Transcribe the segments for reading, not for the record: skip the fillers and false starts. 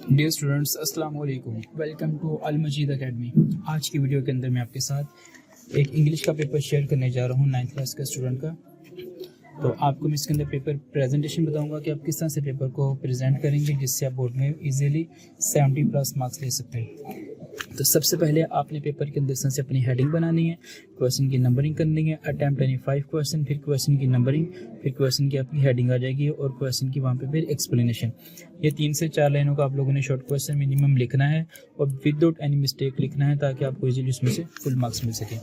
Dear students, अस्सलाम वालेकुम। Welcome to Al Majeed academy. आज की वीडियो के अंदर मैं आपके साथ एक इंग्लिश का पेपर शेयर करने जा रहा हूँ 9th क्लास के स्टूडेंट का। तो आपको मैं इसके अंदर पेपर प्रेजेंटेशन बताऊंगा कि आप किस तरह से पेपर को प्रेजेंट करेंगे जिससे आप बोर्ड में इजीली 70+ मार्क्स ले सकते हैं। तो सबसे पहले आपने पेपर के अंदर से अपनी हेडिंग बनानी है, क्वेश्चन की नंबरिंग करनी है, अटैम्प्ट यानी 5 क्वेश्चन, फिर क्वेश्चन की नंबरिंग, फिर क्वेश्चन की आपकी हेडिंग आ जाएगी और क्वेश्चन की वहाँ पे फिर एक्सप्लेनेशन। ये 3 से 4 लाइनों का आप लोगों ने शॉर्ट क्वेश्चन मिनिमम लिखना है और विदाउट एनी मिस्टेक लिखना है ताकि आपको इजीली उसमें से फुल मार्क्स मिल सके।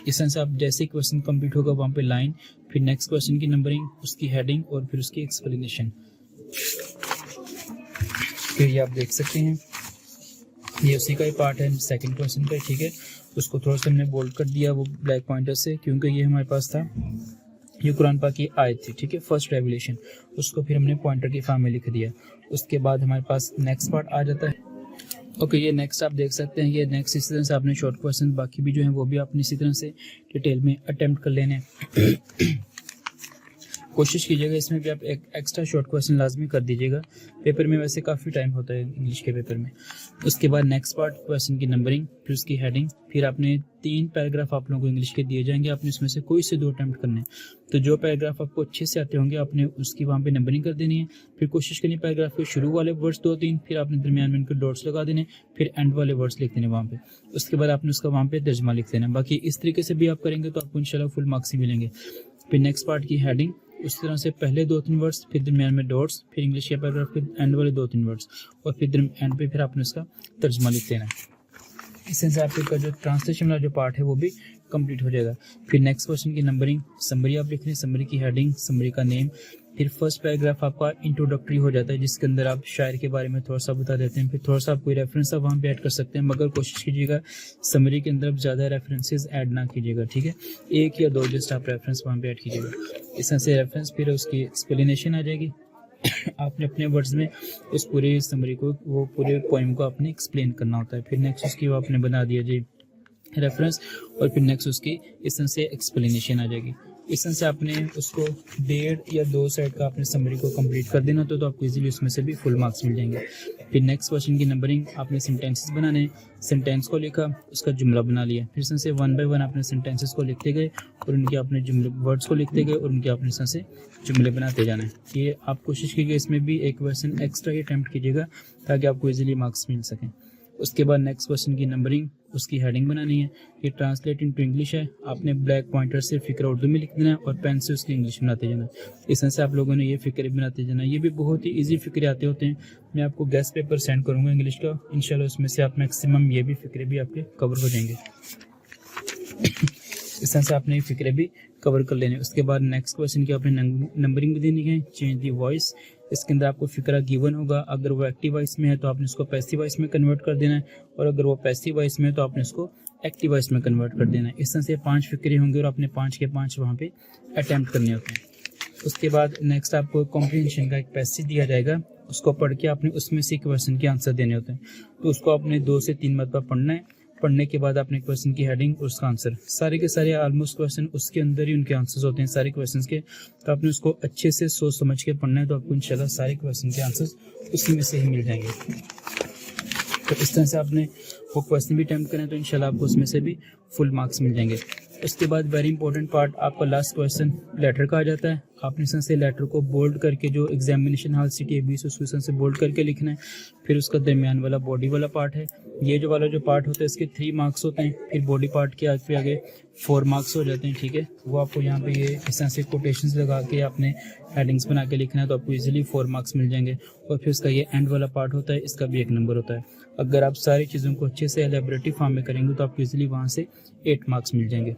इस तरह से आप जैसे ही क्वेश्चन कंप्लीट होगा वहाँ पे लाइन, फिर नेक्स्ट क्वेश्चन की नंबरिंग, उसकी हेडिंग और फिर उसकी एक्सप्लेनेशन। फिर ये आप देख सकते हैं ये उसी का ही पार्ट है, सेकंड क्वेश्चन का, ठीक है। उसको थोड़ा सा हमने बोल्ड कर दिया वो ब्लैक पॉइंटर से क्योंकि ये हमारे पास था, ये कुरान पाक की आयत थी, ठीक है, फर्स्ट रेवलेशन। उसको फिर हमने पॉइंटर की फॉर्म में लिख दिया। उसके बाद हमारे पास नेक्स्ट पार्ट आ जाता है। ओके, ये नेक्स्ट आप देख सकते हैं, ये नेक्स्ट इसी तरह से आपने शॉर्ट क्वेश्चन बाकी भी जो है वो भी आपने इसी तरह से डिटेल में अटेम्प्ट कर लेने। कोशिश कीजिएगा इसमें भी आप एक एक्स्ट्रा शॉर्ट क्वेश्चन लाजमी कर दीजिएगा। पेपर में वैसे काफ़ी टाइम होता है इंग्लिश के पेपर में। उसके बाद नेक्स्ट पार्ट, क्वेश्चन की नंबरिंग, फिर उसकी हेडिंग, फिर आपने 3 पैराग्राफ आप लोगों को इंग्लिश के दिए जाएंगे, आपने इसमें से कोई से 2 अटैम्प्ट करने हैं। तो जो पैराग्राफ आपको अच्छे से आते होंगे आपने उसकी वहाँ पे नंबरिंग कर देनी है। फिर कोशिश करनी पैराग्राफ के शुरू वाले वर्ड्स 2-3, फिर आपने दरमियान में उनको डॉट्स लगा देने, फिर एंड वाले वर्ड्स लिख देने वहाँ पे। उसके बाद आपने उसका वहाँ पे तर्जमा लिख देना। बाकी इस तरीके से भी आप करेंगे तो आपको इंशाल्लाह फुल मार्क्स ही मिलेंगे। फिर नेक्स्ट पार्ट की हेडिंग, उस तरह से पहले 2-3 वर्ड्स, फिर दरमियान में डॉट्स, फिर इंग्लिश के पैराग्राफ के एंड वाले 2-3 वर्ड्स और फिर एंड पे फिर आपने उसका तर्जमा लिख देना है। इससे आपका जो ट्रांसलेशन वाला जो पार्ट है वो भी कंप्लीट हो जाएगा। फिर नेक्स्ट क्वेश्चन की नंबरिंग, समरी आप लिख लें, समरी की हेडिंग, समरी का नेम, फिर फर्स्ट पैराग्राफ आपका इंट्रोडक्टरी हो जाता है जिसके अंदर आप शायर के बारे में थोड़ा सा बता देते हैं। फिर थोड़ा सा आप कोई रेफरेंस आप वहाँ पे ऐड कर सकते हैं, मगर कोशिश कीजिएगा समरी के अंदर आप ज़्यादा रेफरेंसेस ऐड ना कीजिएगा, ठीक है। 1 या 2 जस्ट आप रेफरेंस वहाँ पे ऐड कीजिएगा। इस तरह से रेफरेंस, फिर उसकी एक्सप्लेनेशन आ जाएगी। आपने अपने वर्ड्स में उस पूरे समरी को, वो पूरे पोएम को आपने एक्सप्लेन करना होता है। फिर नेक्स्ट उसकी वो आपने बना दिया जी रेफरेंस और फिर नेक्स्ट उसकी इस तरह से एक्सप्लेनेशन आ जाएगी। इस तरह से आपने उसको 1.5 या 2 साइड का आपने समरी को कंप्लीट कर देना तो आपको इजीली उसमें से भी फुल मार्क्स मिल जाएंगे। फिर नेक्स्ट क्वेश्चन की नंबरिंग, आपने सेंटेंसेस बनाने, सेंटेंस को लिखा, उसका जुमला बना लिया। फिर इस तरह से 1 बाय 1 आपने सेंटेंसेस को लिखते गए और उनके आपने जुमले वर्ड्स को लिखते गए और उनके आपने इस तरह से जुमले बनाते जाना है। ये आप कोशिश कीजिए इसमें भी एक क्वेश्चन एक्स्ट्रा ही अटैम्प्ट कीजिएगा ताकि आपको इजीली मार्क्स मिल सकें। उसके बाद नेक्स्ट क्वेश्चन की नंबरिंग, उसकी हेडिंग बनानी है। ये ट्रांसलेट इनटू इंग्लिश है, आपने ब्लैक पॉइंटर से फिक्र उर्दू में लिख देना है और पेन से उसकी इंग्लिश बनाते जाना। इस तरह से आप लोगों ने ये फिक्रे बनाते जाना। ये भी बहुत ही इजी फिक्रे आते होते हैं। मैं आपको गेस्ट पेपर सेंड करूँगा इंग्लिश का, इंशाल्लाह उसमें से आप मैक्सिमम ये भी फिक्रे भी आपके कवर हो जाएंगे। इस तरह से आपने ये फिक्रे भी कवर कर लेने। उसके बाद नेक्स्ट क्वेश्चन की आपने नंबरिंग भी देनी है। चेंज दी वॉइस, इसके अंदर आपको फिक्रा गिवन होगा। अगर वो एक्टिव वॉइस में है तो आपने उसको पैसिव वॉइस में कन्वर्ट कर देना है और अगर वो पैसिव वॉइस में है तो आपने उसको एक्टिव वॉइस में कन्वर्ट कर देना है। इस तरह से 5 फिक्रे होंगे और आपने 5 के 5 वहाँ पे अटैम्प्ट करने होते हैं। उसके बाद नेक्स्ट आपको कॉम्प्रिहेंशन का एक पैसेज दिया जाएगा, उसको पढ़ के आपने उसमें से क्वेश्चन के आंसर देने होते हैं। तो उसको आपने 2 से 3 मरतबा पढ़ना है। पढ़ने के बाद आपने क्वेश्चन की हेडिंग और उसका आंसर, सारे के सारे ऑलमोस्ट क्वेश्चन उसके अंदर ही उनके आंसर्स होते हैं सारे क्वेश्चंस के। तो आपने उसको अच्छे से सोच समझ के पढ़ना है तो आपको इंशाल्लाह सारे क्वेश्चन के आंसर्स उसी में से ही मिल जाएंगे। तो इस तरह से आपने वो क्वेश्चन भी अटेम्प्ट करें तो इंशाल्लाह आपको उसमें से भी फुल मार्क्स मिल जाएंगे। उसके बाद वेरी इंपॉर्टेंट पार्ट आपका लास्ट क्वेश्चन लेटर का आ जाता है। आपने इस तरह से लेटर को बोल्ड करके, जो एग्जामिनेशन हॉल सिटी है 20 उसको से बोल्ड करके लिखना है। फिर उसका दरमियान वाला बॉडी वाला पार्ट है, ये जो वाला जो पार्ट होता है इसके 3 मार्क्स होते हैं। फिर बॉडी पार्ट के आगे 4 मार्क्स हो जाते हैं, ठीक है। वो आपको यहाँ पे ये इस तरह से कोटेशंस लगा के आपने हेडिंग्स बना के लिखना है तो आपको इजीली 4 मार्क्स मिल जाएंगे। और फिर उसका ये एंड वाला पार्ट होता है, इसका भी 1 नंबर होता है। अगर आप सारी चीज़ों को अच्छे से एलेबोरेटिव फॉर्म में करेंगे तो आपको इजीली वहाँ से 8 मार्क्स मिल जाएंगे।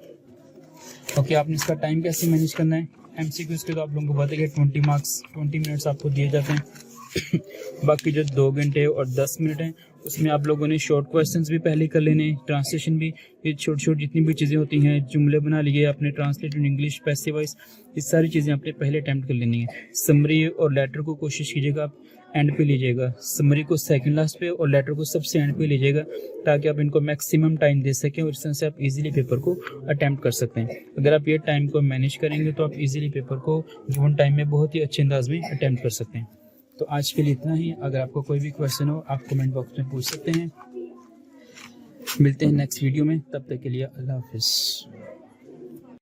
ओके, आपने इसका टाइम कैसे मैनेज करना है। MCQs के तो आप लोगों को पता है कि 20 मार्क्स 20 मिनट्स आपको दिए जाते हैं। बाकी जो 2 घंटे और 10 मिनट हैं उसमें आप लोगों ने शॉर्ट क्वेश्चंस भी पहले कर लेने, ट्रांसलेशन भी, ये छोटी जितनी भी चीज़ें होती हैं, जुमले बना लिए आपने, translate in English, passive voice, ये सारी चीज़ें आपने पहले अटैम्प्ट कर लेनी है। समरी और लेटर को कोशिश कीजिएगा आप एंड पे लीजिएगा, समरी को सेकंड लास्ट पे और लेटर को सबसे एंड पे लीजिएगा ताकि आप इनको मैक्सिमम टाइम दे सकें और इस तरह से आप इजीली पेपर को अटैम्प्ट कर सकते हैं। अगर आप ये टाइम को मैनेज करेंगे तो आप इजीली पेपर को गिवन टाइम में बहुत ही अच्छे अंदाज में अटैम्प्ट कर सकते हैं। तो आज के लिए इतना ही। अगर आपको कोई भी क्वेश्चन हो आप कमेंट बॉक्स में पूछ सकते हैं। मिलते हैं नेक्स्ट वीडियो में, तब तक के लिए अल्लाह हाफिज़।